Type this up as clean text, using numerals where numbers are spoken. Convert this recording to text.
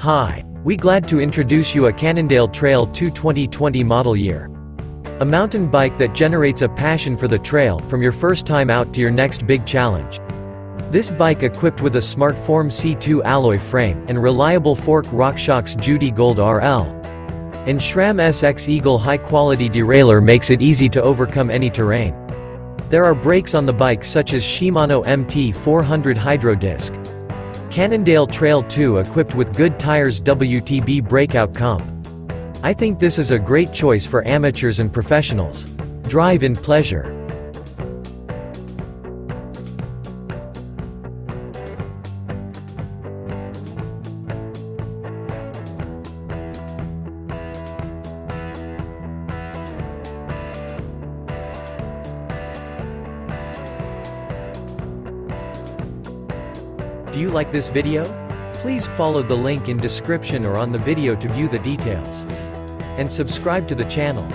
Hi, we glad to introduce you a Cannondale Trail 2 2020 model year. A mountain bike that generates a passion for the trail, from your first time out to your next big challenge. This bike equipped with a SmartForm C2 Alloy frame, and reliable fork RockShox Judy Gold RL. And SRAM SX Eagle high-quality derailleur makes it easy to overcome any terrain. There are brakes on the bike such as Shimano MT400 Hydro Disc. Cannondale Trail 2 equipped with good tires WTB Breakout Comp. I think this is a great choice for amateurs and professionals. Drive in pleasure. Do you like this video? Please follow the link in description or on the video to view the details. And subscribe to the channel.